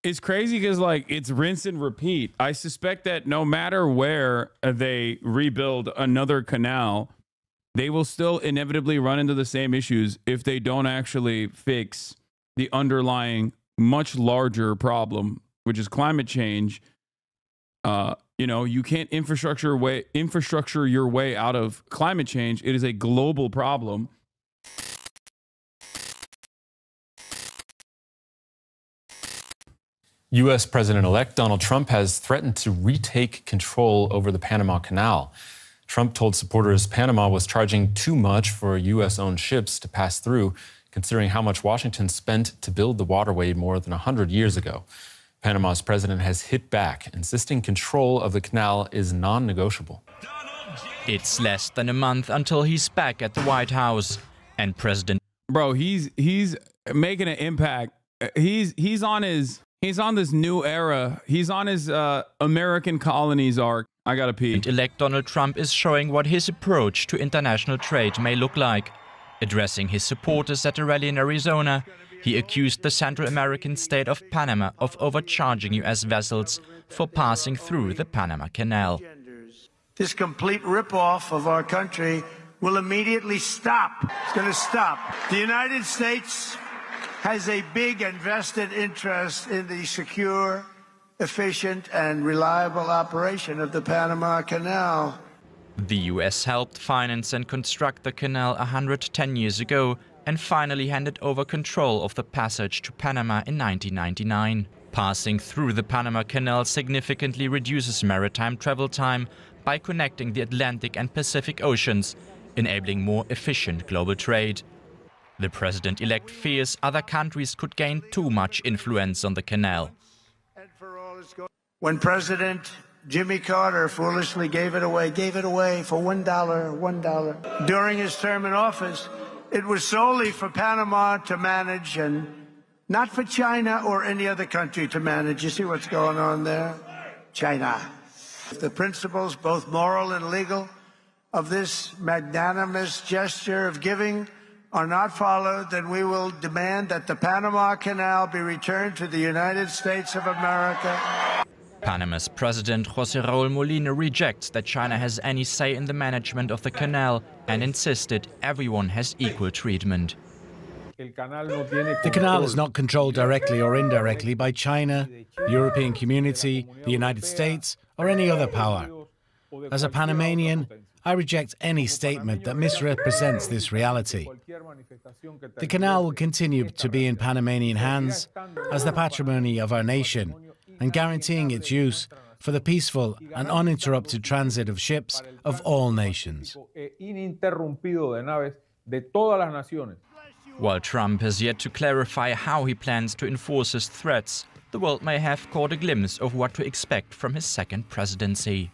it's crazy because like it's rinse and repeat. I suspect that no matter where they rebuild another canal, they will still inevitably run into the same issues if they don't actually fix the underlying much larger problem, which is climate change. You know, you can't infrastructure your way out of climate change. It is a global problem. U.S. President-elect Donald Trump has threatened to retake control over the Panama Canal. Trump told supporters Panama was charging too much for U.S.-owned ships to pass through, considering how much Washington spent to build the waterway more than 100 years ago. Panama's president has hit back, insisting control of the canal is non-negotiable. It's less than a month until he's back at the White House, and President... Bro, he's making an impact. He's on this new era. He's on his American colonies arc. I gotta pee. Elect Donald Trump is showing what his approach to international trade may look like. Addressing his supporters at a rally in Arizona, he accused the Central American state of Panama of overcharging U.S. vessels for passing through the Panama Canal. This complete ripoff of our country will immediately stop. It's going to stop. The United States has a big and vested interest in the secure, efficient, and reliable operation of the Panama Canal. The U.S. helped finance and construct the canal 110 years ago and finally handed over control of the passage to Panama in 1999. Passing through the Panama Canal significantly reduces maritime travel time by connecting the Atlantic and Pacific Oceans, enabling more efficient global trade. The president-elect fears other countries could gain too much influence on the canal. When President Jimmy Carter foolishly gave it away for $1. During his term in office, it was solely for Panama to manage and not for China or any other country to manage. You see what's going on there? China. If the principles, both moral and legal, of this magnanimous gesture of giving are not followed, then we will demand that the Panama Canal be returned to the United States of America. Panama's president José Raúl Molina rejects that China has any say in the management of the canal and insisted everyone has equal treatment. The canal is not controlled directly or indirectly by China, the European Community, the United States, or any other power. As a Panamanian, I reject any statement that misrepresents this reality. The canal will continue to be in Panamanian hands as the patrimony of our nation, and guaranteeing its use for the peaceful and uninterrupted transit of ships of all nations. While Trump has yet to clarify how he plans to enforce his threats, the world may have caught a glimpse of what to expect from his second presidency.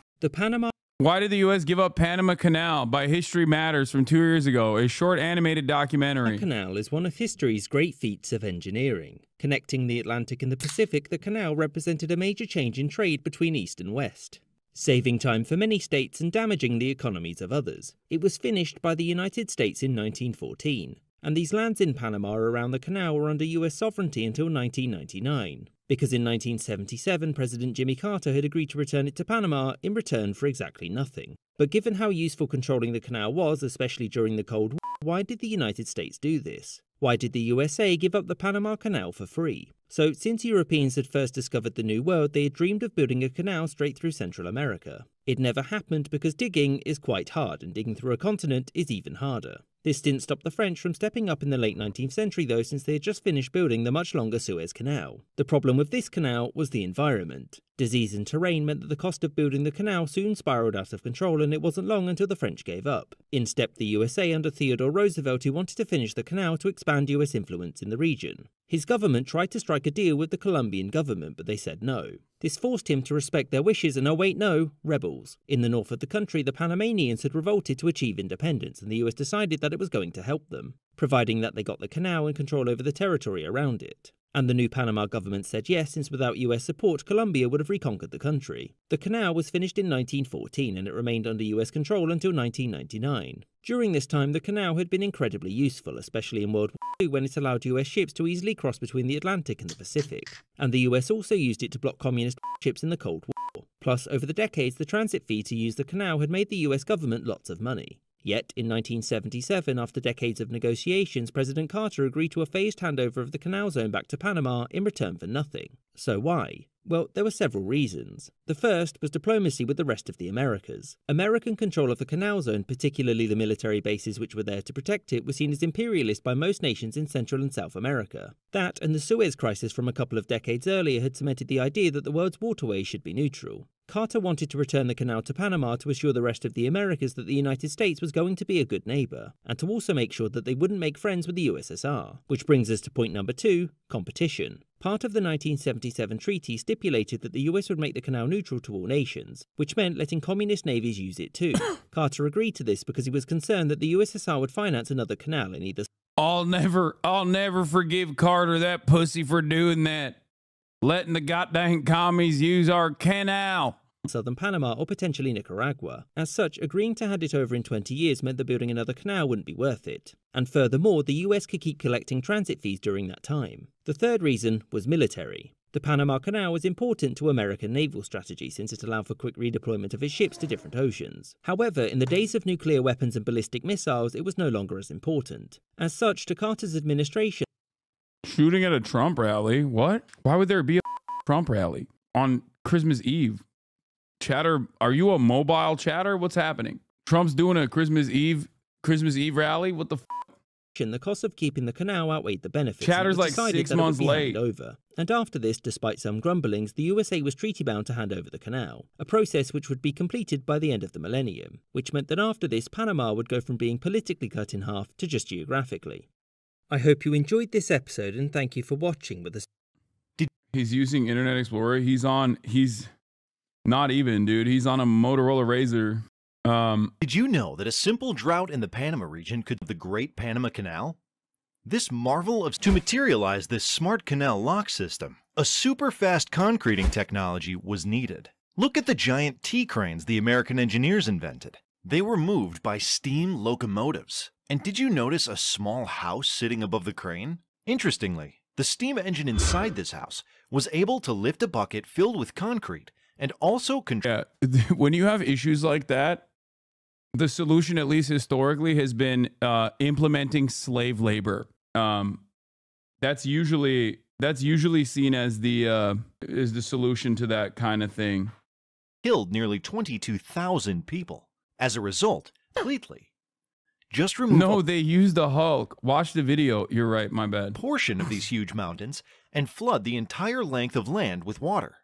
Why did the U.S. give up Panama Canal by History Matters from 2 years ago, a short animated documentary? The canal is one of history's great feats of engineering. Connecting the Atlantic and the Pacific, the canal represented a major change in trade between East and West, saving time for many states and damaging the economies of others. It was finished by the United States in 1914, and these lands in Panama around the canal were under U.S. sovereignty until 1999. Because in 1977, President Jimmy Carter had agreed to return it to Panama in return for exactly nothing. But given how useful controlling the canal was, especially during the Cold War, why did the United States do this? Why did the USA give up the Panama Canal for free? So, since Europeans had first discovered the New World, they had dreamed of building a canal straight through Central America. It never happened because digging is quite hard, and digging through a continent is even harder. This didn't stop the French from stepping up in the late 19th century though, since they had just finished building the much longer Suez Canal. The problem with this canal was the environment. Disease and terrain meant that the cost of building the canal soon spiraled out of control, and it wasn't long until the French gave up. In stepped the USA under Theodore Roosevelt, who wanted to finish the canal to expand US influence in the region. His government tried to strike a deal with the Colombian government, but they said no. This forced him to respect their wishes and, oh wait, no, rebels. In the north of the country, the Panamanians had revolted to achieve independence, and the US decided that it was going to help them. providing that they got the canal and control over the territory around it. And the new Panama government said yes, since without US support, Colombia would have reconquered the country. The canal was finished in 1914 and it remained under US control until 1999. During this time, the canal had been incredibly useful, especially in World War II when it allowed US ships to easily cross between the Atlantic and the Pacific. And the US also used it to block communist ships in the Cold War. Plus, over the decades, the transit fee to use the canal had made the US government lots of money. Yet, in 1977, after decades of negotiations, President Carter agreed to a phased handover of the canal zone back to Panama in return for nothing. So why? Well, there were several reasons. The first was diplomacy with the rest of the Americas. American control of the canal zone, particularly the military bases which were there to protect it, was seen as imperialist by most nations in Central and South America. That and the Suez Crisis from a couple of decades earlier had cemented the idea that the world's waterways should be neutral. Carter wanted to return the canal to Panama to assure the rest of the Americas that the United States was going to be a good neighbour, and to also make sure that they wouldn't make friends with the USSR. Which brings us to point number 2, competition. Part of the 1977 treaty stipulated that the US would make the canal neutral to all nations, which meant letting communist navies use it too. Carter agreed to this because he was concerned that the USSR would finance another canal in either. I'll never forgive Carter, that pussy, for doing that. Letting the goddamn commies use our canal. Southern Panama or potentially Nicaragua. As such, agreeing to hand it over in 20 years meant that building another canal wouldn't be worth it. And furthermore, the US could keep collecting transit fees during that time. The third reason was military. The Panama Canal was important to American naval strategy since it allowed for quick redeployment of its ships to different oceans. However, in the days of nuclear weapons and ballistic missiles, it was no longer as important. As such, to Carter's administration, shooting at a Trump rally? What? Why would there be a Trump rally on Christmas Eve? Chatter, are you a mobile chatter? What's happening? Trump's doing a Christmas Eve rally? What the f? The cost of keeping the canal outweighed the benefits. Chatter's like 6 months late. Over. And after this, despite some grumblings, the USA was treaty-bound to hand over the canal, a process which would be completed by the end of the millennium, which meant that after this, Panama would go from being politically cut in half to just geographically. I hope you enjoyed this episode and thank you for watching with us. He's using Internet Explorer. He's not even, dude. He's on a Motorola Razr. Did you know that a simple drought in the Panama region could the Great Panama Canal? This marvel of to materialize this smart canal lock system, a super fast concreting technology was needed. Look at the giant T-cranes the American engineers invented. They were moved by steam locomotives. And did you notice a small house sitting above the crane? Interestingly, the steam engine inside this house was able to lift a bucket filled with concrete and also control. Yeah, when you have issues like that, the solution, at least historically, has been implementing slave labor. That's usually seen as the solution to that kind of thing. Killed nearly 22,000 people. As a result, completely. Just remove. No, they used the Hulk. Watch the video. You're right. My bad. Portion of these huge mountains and flood the entire length of land with water.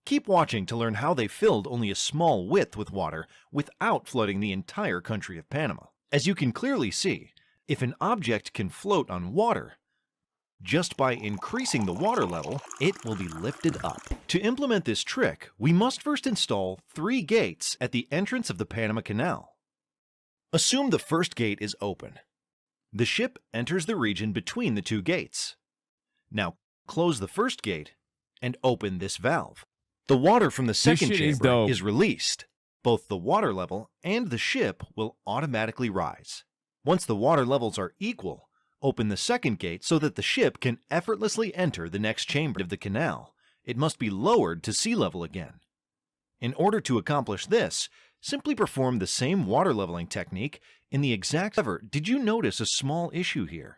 Keep watching to learn how they filled only a small width with water without flooding the entire country of Panama. As you can clearly see, if an object can float on water, just by increasing the water level, it will be lifted up. To implement this trick, we must first install 3 gates at the entrance of the Panama Canal. Assume the first gate is open. The ship enters the region between the 2 gates. Now close the first gate and open this valve. The water from the second chamber is released. Both the water level and the ship will automatically rise. Once the water levels are equal, open the second gate so that the ship can effortlessly enter the next chamber of the canal. It must be lowered to sea level again. In order to accomplish this, simply perform the same water leveling technique in the exact. However, did you notice a small issue here?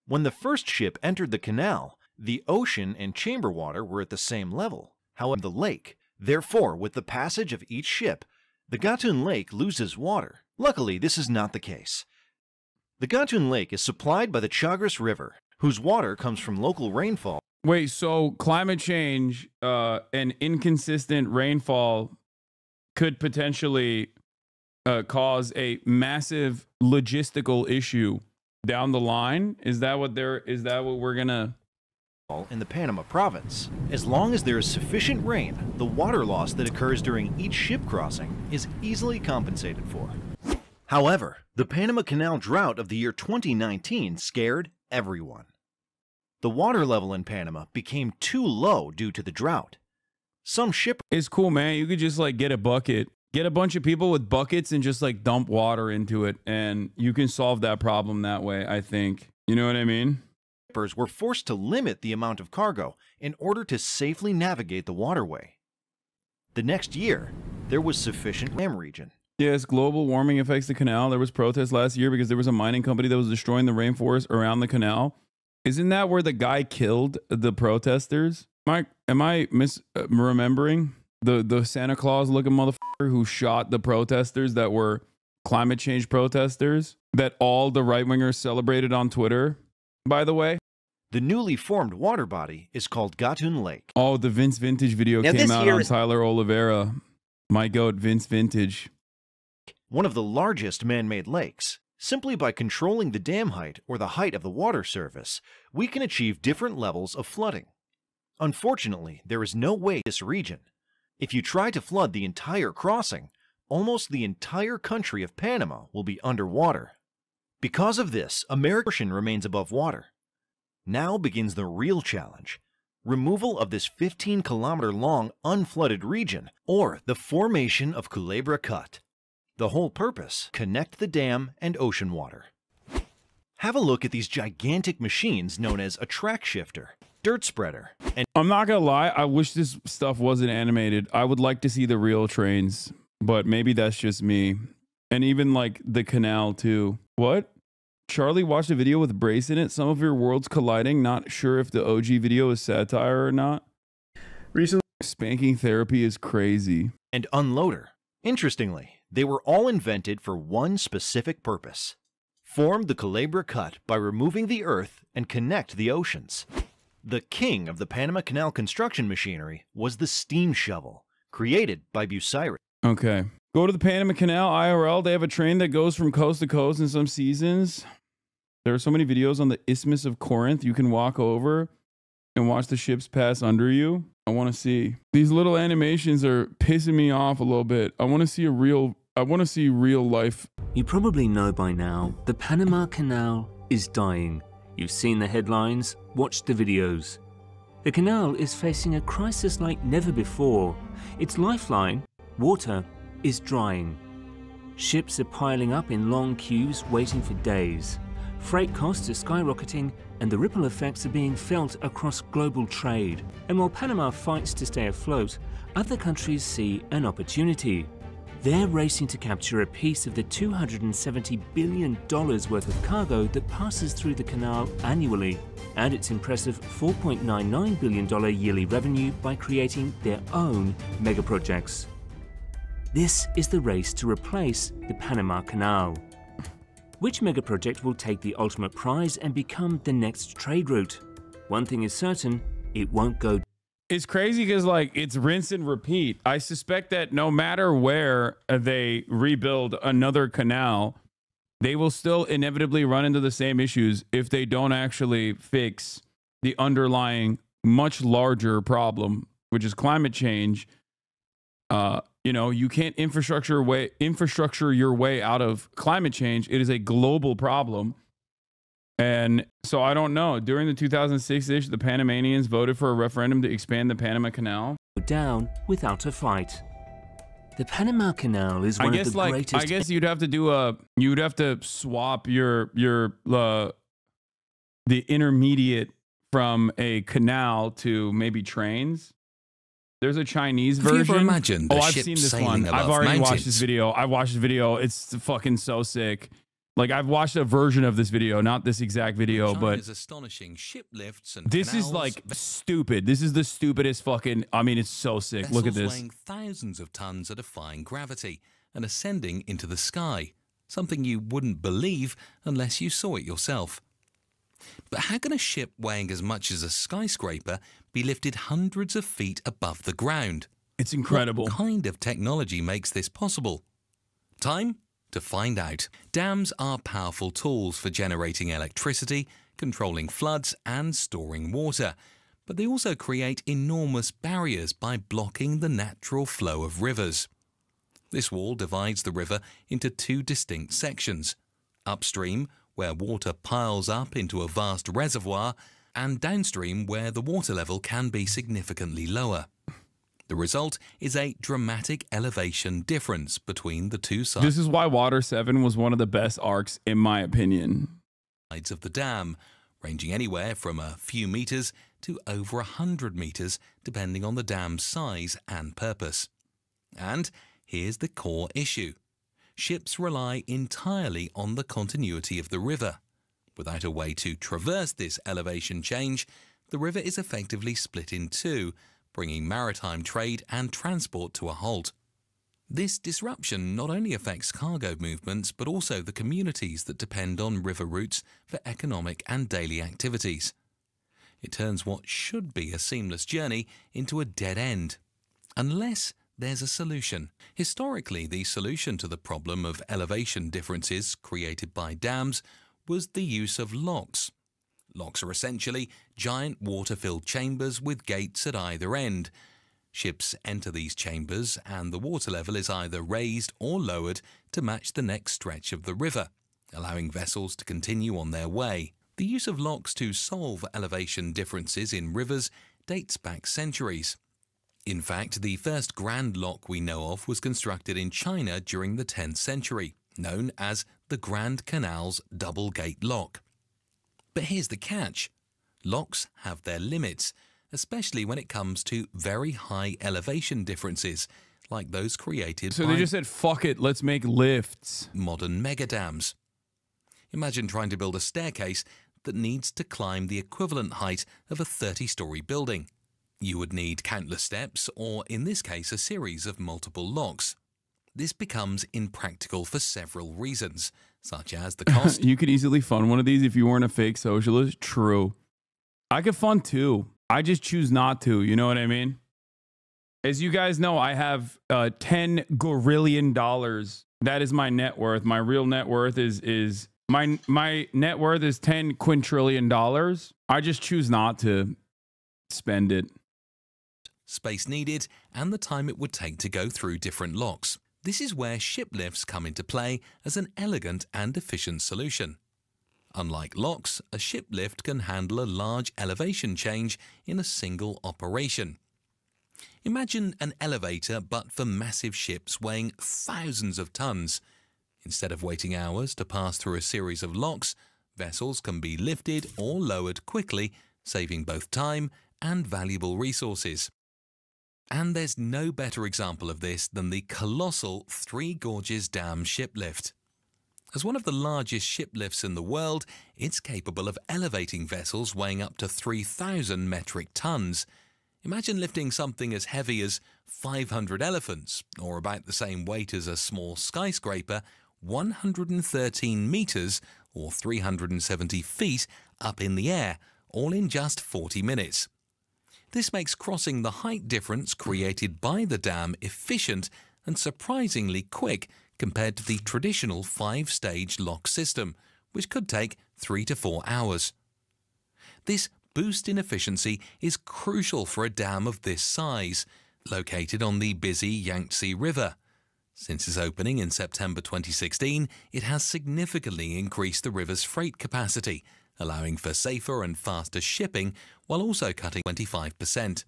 When the first ship entered the canal, the ocean and chamber water were at the same level. However, the lake. Therefore, with the passage of each ship, the Gatun Lake loses water. Luckily, this is not the case. The Gatun Lake is supplied by the Chagres River, whose water comes from local rainfall. Wait, so climate change and inconsistent rainfall could potentially cause a massive logistical issue down the line? Is that what we're gonna? In the Panama province. As long as there is sufficient rain, the water loss that occurs during each ship crossing is easily compensated for. However, the Panama Canal drought of the year 2019 scared everyone. The water level in Panama became too low due to the drought. Some shippers... It's cool, man. You could just like get a bucket, get a bunch of people with buckets and just like dump water into it, and you can solve that problem that way, I think. You know what I mean? Shippers were forced to limit the amount of cargo in order to safely navigate the waterway. The next year, there was sufficient dam region. Yes, global warming affects the canal. There was protests last year because there was a mining company that was destroying the rainforest around the canal. Isn't that where the guy killed the protesters? Am I misremembering the Santa Claus looking motherfucker who shot the protesters that were climate change protesters that all the right wingers celebrated on Twitter, by the way? The newly formed water body is called Gatun Lake. Oh, the Vince Vintage video came out on Tyler Oliveira. My goat, Vince Vintage. One of the largest man-made lakes. Simply by controlling the dam height or the height of the water surface, we can achieve different levels of flooding. Unfortunately, there is no way in this region. If you try to flood the entire crossing, almost the entire country of Panama will be underwater. Because of this, America's ocean remains above water. Now begins the real challenge: removal of this 15-kilometer-long unflooded region, or the formation of Culebra Cut. The whole purpose: connect the dam and ocean water. Have a look at these gigantic machines known as a track shifter, dirt spreader, and... I'm not gonna lie, I wish this stuff wasn't animated. I would like to see the real trains, but maybe that's just me. And even like the canal too. What? Charlie watched a video with Brace in it. Some of your worlds colliding. Not sure if the OG video is satire or not. Recently, spanking therapy is crazy. And unloader. Interestingly, they were all invented for one specific purpose: form the Culebra Cut by removing the earth and connect the oceans. The king of the Panama Canal construction machinery was the steam shovel, created by Bucyrus. Okay. Go to the Panama Canal IRL. They have a train that goes from coast to coast in some seasons. There are so many videos on the Isthmus of Corinth. You can walk over and watch the ships pass under you. I want to see. These little animations are pissing me off a little bit. I want to see real life. You probably know by now, the Panama Canal is dying. You've seen the headlines, watched the videos. The canal is facing a crisis like never before. Its lifeline, water, is drying. Ships are piling up in long queues waiting for days. Freight costs are skyrocketing, and the ripple effects are being felt across global trade. And while Panama fights to stay afloat, other countries see an opportunity. They're racing to capture a piece of the $270 billion worth of cargo that passes through the canal annually, and its impressive $4.99 billion yearly revenue by creating their own megaprojects. This is the race to replace the Panama Canal. Which megaproject will take the ultimate prize and become the next trade route? One thing is certain, it won't go. It's crazy because like it's rinse and repeat. I suspect that no matter where they rebuild another canal, they will still inevitably run into the same issues if they don't actually fix the underlying much larger problem, which is climate change. You know, you can't infrastructure your way out of climate change. It is a global problem. And so I don't know. During the 2006-ish, the Panamanians voted for a referendum to expand the Panama Canal. Down without a fight. The Panama Canal is one of the greatest. I guess you'd have to swap the intermediate from a canal to maybe trains. There's a Chinese version. Have you ever imagined the I've ship seen this sailing one. above I've already mountains? watched this video. I watched the video. It's fucking so sick. Like I've watched a version of this video, not this exact video, but astonishing ship lifts and this is like stupid. This is the stupidest fucking. I mean, it's so sick. Look at this. Weighing thousands of tons are defying gravity and ascending into the sky. Something you wouldn't believe unless you saw it yourself. But how can a ship weighing as much as a skyscraper be lifted hundreds of feet above the ground? It's incredible. What kind of technology makes this possible? Time to find out. Dams are powerful tools for generating electricity, controlling floods and storing water, but they also create enormous barriers by blocking the natural flow of rivers. This wall divides the river into two distinct sections: upstream, where water piles up into a vast reservoir, and downstream, where the water level can be significantly lower. The result is a dramatic elevation difference between the two sides. This is why Water 7 was one of the best arcs, in my opinion. Of the dam, ranging anywhere from a few meters to over 100 meters, depending on the dam's size and purpose. And here's the core issue. Ships rely entirely on the continuity of the river. Without a way to traverse this elevation change, the river is effectively split in two, bringing maritime trade and transport to a halt. This disruption not only affects cargo movements, but also the communities that depend on river routes for economic and daily activities. It turns what should be a seamless journey into a dead end, unless there's a solution. Historically, the solution to the problem of elevation differences created by dams was the use of locks. Locks are essentially giant water-filled chambers with gates at either end. Ships enter these chambers and the water level is either raised or lowered to match the next stretch of the river, allowing vessels to continue on their way. The use of locks to solve elevation differences in rivers dates back centuries. In fact, the first grand lock we know of was constructed in China during the 10th century, known as the Grand Canal's double gate lock. But here's the catch. Locks have their limits, especially when it comes to very high elevation differences, like those created by... So they just said, fuck it, let's make lifts. ...modern megadams. Imagine trying to build a staircase that needs to climb the equivalent height of a 30-story building. You would need countless steps, or in this case, a series of multiple locks. This becomes impractical for several reasons, such as the cost... You could easily fund one of these if you weren't a fake socialist. True. I could fund two. I just choose not to. You know what I mean? As you guys know, I have $10 gorillion. That is my net worth. My real net worth is my net worth is $10 quintillion. I just choose not to spend it. Space needed and the time it would take to go through different locks. This is where ship lifts come into play as an elegant and efficient solution. Unlike locks, a ship lift can handle a large elevation change in a single operation. Imagine an elevator but for massive ships weighing thousands of tons. Instead of waiting hours to pass through a series of locks, vessels can be lifted or lowered quickly, saving both time and valuable resources. And there's no better example of this than the colossal Three Gorges Dam ship lift. As one of the largest ship lifts in the world, it's capable of elevating vessels weighing up to 3,000 metric tons. Imagine lifting something as heavy as 500 elephants, or about the same weight as a small skyscraper, 113 meters or 370 feet up in the air, all in just 40 minutes. This makes crossing the height difference created by the dam efficient and surprisingly quick compared to the traditional 5-stage lock system, which could take 3 to 4 hours. This boost in efficiency is crucial for a dam of this size, located on the busy Yangtze River. Since its opening in September 2016, it has significantly increased the river's freight capacity, allowing for safer and faster shipping while also cutting 25%.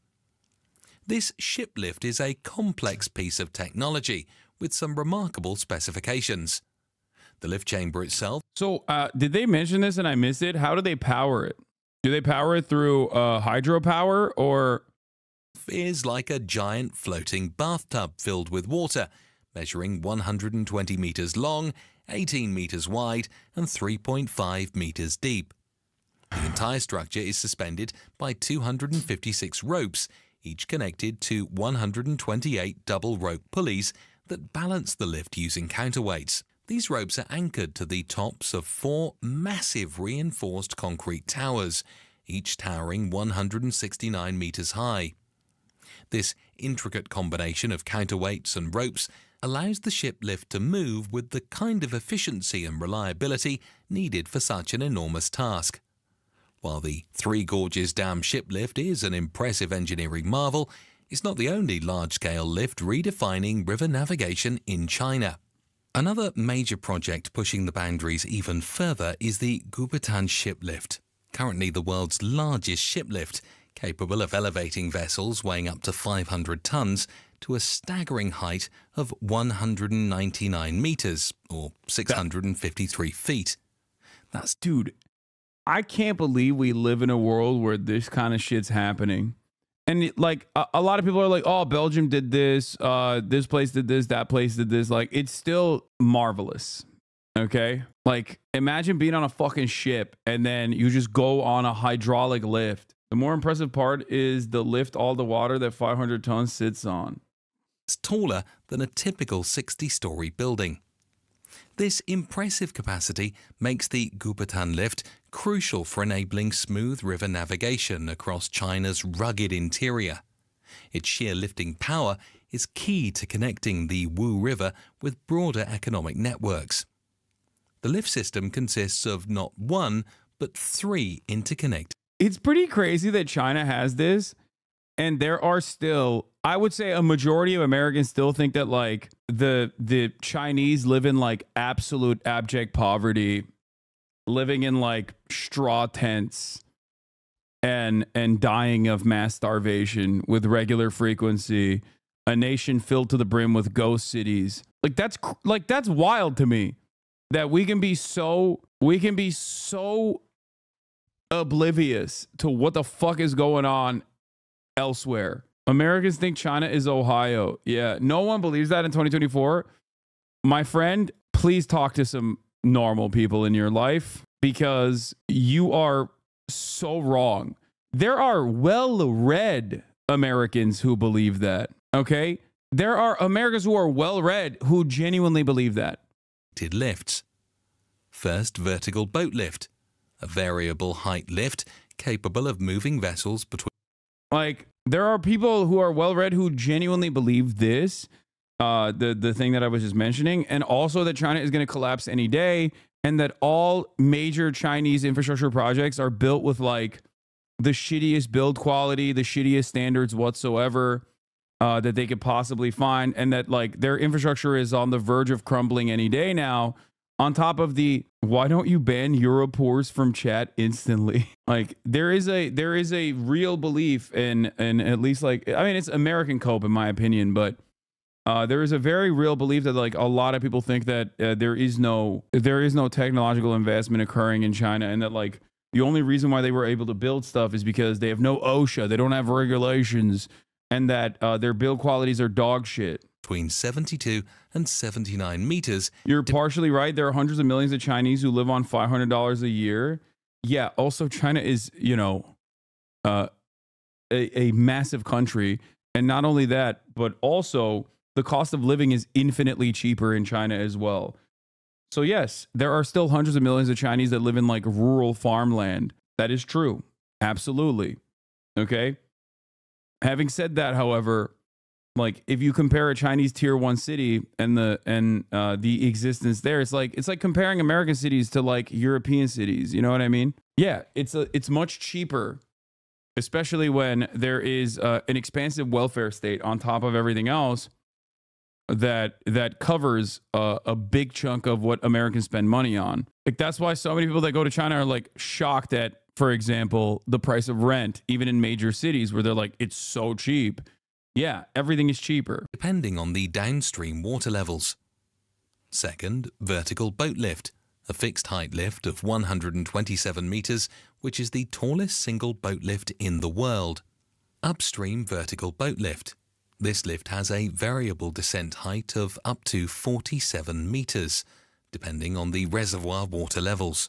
This ship lift is a complex piece of technology with some remarkable specifications. The lift chamber itself... So, did they mention this and I missed it? How do they power it? Do they power it through hydropower or... ...is like a giant floating bathtub filled with water, measuring 120 meters long, 18 meters wide and 3.5 meters deep. The entire structure is suspended by 256 ropes, each connected to 128 double rope pulleys that balance the lift using counterweights. These ropes are anchored to the tops of 4 massive reinforced concrete towers, each towering 169 meters high. This intricate combination of counterweights and ropes allows the ship lift to move with the kind of efficiency and reliability needed for such an enormous task. While the Three Gorges Dam ship lift is an impressive engineering marvel, it's not the only large-scale lift redefining river navigation in China. Another major project pushing the boundaries even further is the Gubatan ship lift, currently the world's largest ship lift, capable of elevating vessels weighing up to 500 tons to a staggering height of 199 meters, or 653 feet. That's... Dude, I can't believe we live in a world where this kind of shit's happening. And like a lot of people are like, oh, Belgium did this, this place did this, that place did this. Like, it's still marvelous. Okay? Like, imagine being on a fucking ship and then you just go on a hydraulic lift. The more impressive part is the lift all the water that 500 tons sits on. It's taller than a typical 60-story building. This impressive capacity makes the Gubatan lift crucial for enabling smooth river navigation across China's rugged interior. Its sheer lifting power is key to connecting the Wu River with broader economic networks. The lift system consists of not one, but 3 interconnected. It's pretty crazy that China has this, and there are still, I would say a majority of Americans still think that like the Chinese live in like absolute abject poverty, living in like straw tents and dying of mass starvation with regular frequency, a nation filled to the brim with ghost cities. Like that's wild to me that we can be so oblivious to what the fuck is going on elsewhere. Americans think China is Ohio. Yeah, no one believes that in 2024. My friend, please talk to some normal people in your life because you are so wrong. There are well-read Americans who believe that, okay? There are Americans who are well-read who genuinely believe that. Lifts. First, vertical boat lift, a variable height lift capable of moving vessels between... Like, there are people who are well-read who genuinely believe this, the thing that I was just mentioning, and also that China is going to collapse any day, and that all major Chinese infrastructure projects are built with, like, the shittiest build quality, the shittiest standards whatsoever that they could possibly find, and that, like, their infrastructure is on the verge of crumbling any day now, on top of the, why don't you ban Europors from chat instantly? Like, there is a real belief in at least, like, I mean, it's American cope in my opinion, but there is a very real belief that, like, a lot of people think that there is no technological investment occurring in China, and that, like, the only reason why they were able to build stuff is because they have no OSHA, they don't have regulations, and that their build qualities are dog shit. Between 72 and 79 meters. You're partially right. There are hundreds of millions of Chinese who live on $500 a year. Yeah. Also, China is, you know, a massive country. And not only that, but also the cost of living is infinitely cheaper in China as well. So yes, there are still hundreds of millions of Chinese that live in like rural farmland. That is true. Absolutely. Okay. Having said that, however, like, if you compare a Chinese tier 1 city and the existence there, it's like comparing American cities to like European cities. You know what I mean? Yeah, it's much cheaper, especially when there is an expansive welfare state on top of everything else that covers a big chunk of what Americans spend money on. Like, that's why so many people that go to China are like shocked at, for example, the price of rent, even in major cities where they're like, it's so cheap. Yeah, everything is cheaper. Depending on the downstream water levels. Second, vertical boat lift, a fixed height lift of 127 meters, which is the tallest single boat lift in the world. Upstream vertical boat lift. This lift has a variable descent height of up to 47 meters, depending on the reservoir water levels.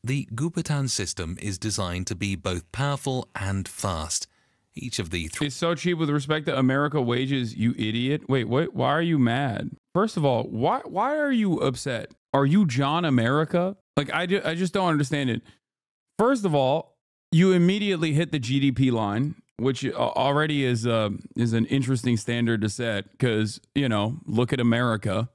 The Gubatan system is designed to be both powerful and fast. Each of the It's so cheap with respect to America wages, you idiot. Wait, what? Why are you mad? First of all, why are you upset? Are you John America? Like, I just don't understand it. First of all, you immediately hit the GDP line, which already is an interesting standard to set because, you know, look at America,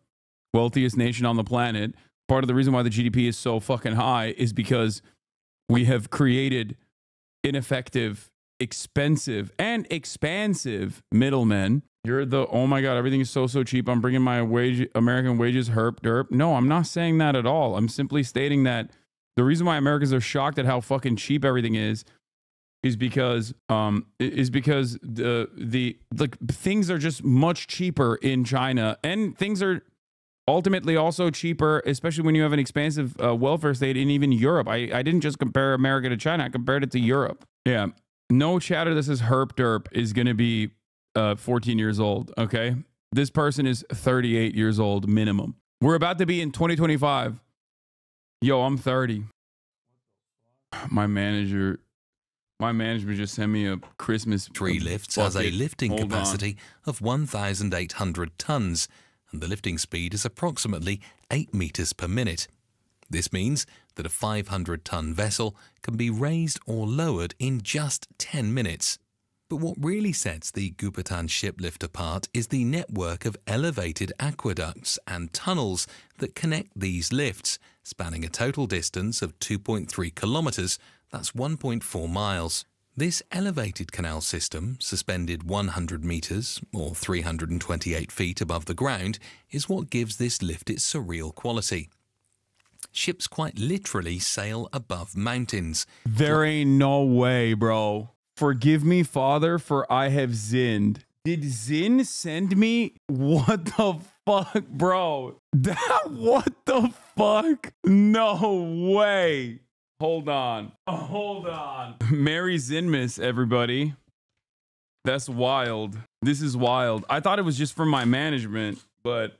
wealthiest nation on the planet. Part of the reason why the GDP is so fucking high is because we have created ineffective expensive and expansive middlemen. You're the, oh my God, everything is so cheap. I'm bringing my American wages herp derp. No, I'm not saying that at all. I'm simply stating that the reason why Americans are shocked at how fucking cheap everything is because the like things are just much cheaper in China, and things are ultimately also cheaper, especially when you have an expansive welfare state in even Europe. I didn't just compare America to China, I compared it to Europe. Yeah, no chatter that says herp derp is going to be 14 years old, okay? This person is 38 years old minimum. We're about to be in 2025. Yo, I'm 30. My management just sent me a Christmas Tree lifts has a lifting capacity of 1,800 tons, and the lifting speed is approximately 8 meters per minute. This means that a 500-ton vessel can be raised or lowered in just 10 minutes. But what really sets the Gupatan ship lift apart is the network of elevated aqueducts and tunnels that connect these lifts, spanning a total distance of 2.3 kilometers, that's 1.4 miles. This elevated canal system, suspended 100 meters or 328 feet above the ground, is what gives this lift its surreal quality. Ships quite literally sail above mountains. There ain't no way, bro. Forgive me, Father, for I have zinned. Did Zin send me? What the fuck, bro? What the fuck? No way. Hold on. Hold on. Merry Zinmas, everybody. That's wild. This is wild. I thought it was just from my management, but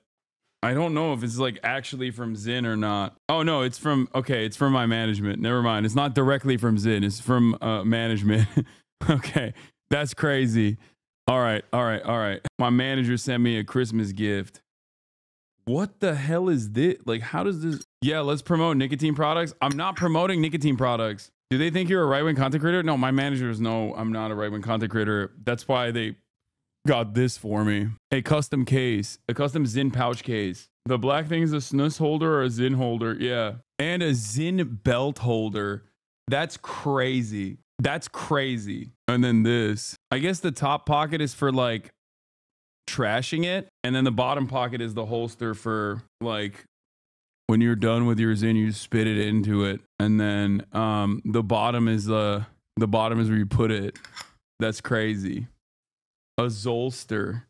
I don't know if it's like actually from Zin or not. Oh no, it's from, okay, it's from my management. Never mind. It's not directly from Zin. It's from management. Okay, that's crazy. All right. My manager sent me a Christmas gift. What the hell is this? Like, how does this? Yeah, let's promote nicotine products. I'm not promoting nicotine products. Do they think you're a right-wing content creator? No, my managers know I'm not a right-wing content creator. That's why they got this for me. A custom case, a custom Zin pouch case. The black thing is a snus holder or a Zin holder. Yeah. And a Zin belt holder. That's crazy. That's crazy. And then this, I guess the top pocket is for like trashing it. And then the bottom pocket is the holster for like when you're done with your Zin, you spit it into it. And then the bottom is where you put it. That's crazy. A Zolster.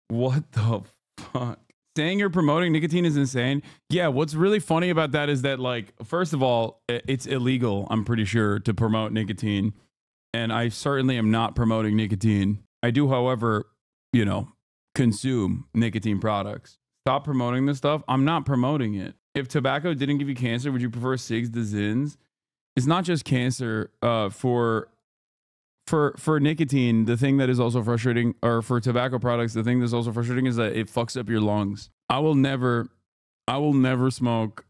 What the fuck? Saying you're promoting nicotine is insane. Yeah, what's really funny about that is that, like, first of all, it's illegal, I'm pretty sure, to promote nicotine. And I certainly am not promoting nicotine. I do, however, you know, consume nicotine products. Stop promoting this stuff. I'm not promoting it. If tobacco didn't give you cancer, would you prefer cigs to Zins? It's not just cancer. For nicotine, the thing that is also frustrating, or for tobacco products, the thing that's also frustrating is that it fucks up your lungs. I will never smoke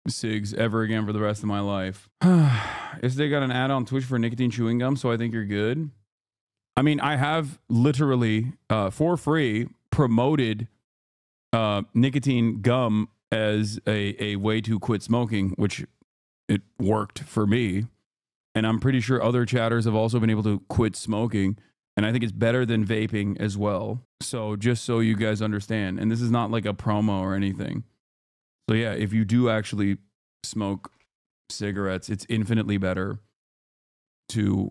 cigs ever again for the rest of my life. If they got an ad on Twitch for nicotine chewing gum, so I think you're good. I mean, I have literally for free promoted nicotine gum as a way to quit smoking, which it worked for me. And I'm pretty sure other chatters have also been able to quit smoking. And I think it's better than vaping as well. So just so you guys understand. And this is not like a promo or anything. So yeah, if you do actually smoke cigarettes, it's infinitely better to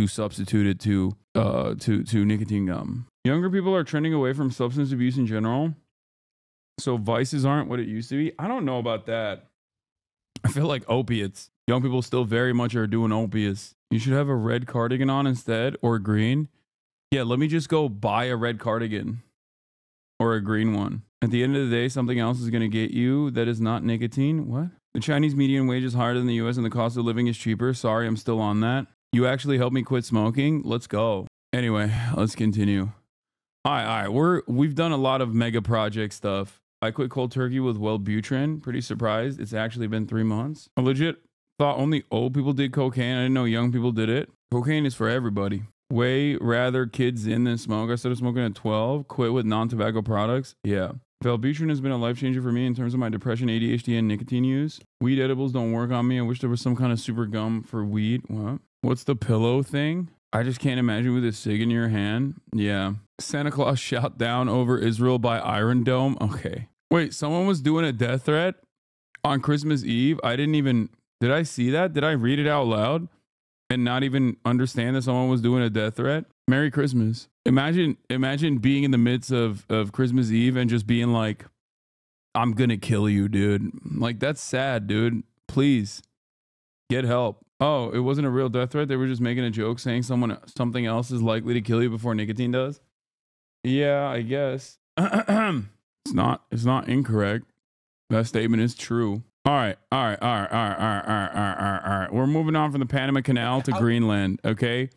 substitute it to nicotine gum. Younger people are trending away from substance abuse in general. So vices aren't what it used to be. I don't know about that. I feel like opiates. Young people still very much are doing opiates. You should have a red cardigan on instead, or green. Yeah, let me just go buy a red cardigan or a green one. At the end of the day, something else is going to get you that is not nicotine. What? The Chinese median wage is higher than the US and the cost of living is cheaper. Sorry, I'm still on that. You actually helped me quit smoking. Let's go. Anyway, let's continue. All right. We've done a lot of mega project stuff. I quit cold turkey with Wellbutrin. Pretty surprised. It's actually been 3 months. I legit thought only old people did cocaine. I didn't know young people did it. Cocaine is for everybody. Way rather kids in than smoke. I started smoking at 12. Quit with non-tobacco products. Yeah. Wellbutrin has been a life changer for me in terms of my depression, ADHD, and nicotine use. Weed edibles don't work on me. I wish there was some kind of super gum for weed. What? What's the pillow thing? I just can't imagine with a cig in your hand. Yeah. Santa Claus shot down over Israel by Iron Dome. Okay. Wait, someone was doing a death threat on Christmas Eve? Did I see that? Did I read it out loud and not even understand that someone was doing a death threat? Merry Christmas. Imagine being in the midst of Christmas Eve and just being like, I'm gonna kill you, dude. Like, that's sad, dude. Please get help. Oh, it wasn't a real death threat. They were just making a joke saying something else is likely to kill you before nicotine does. Yeah, I guess. It's not incorrect. That statement is true. All right. We're moving on from the Panama Canal to Greenland, okay?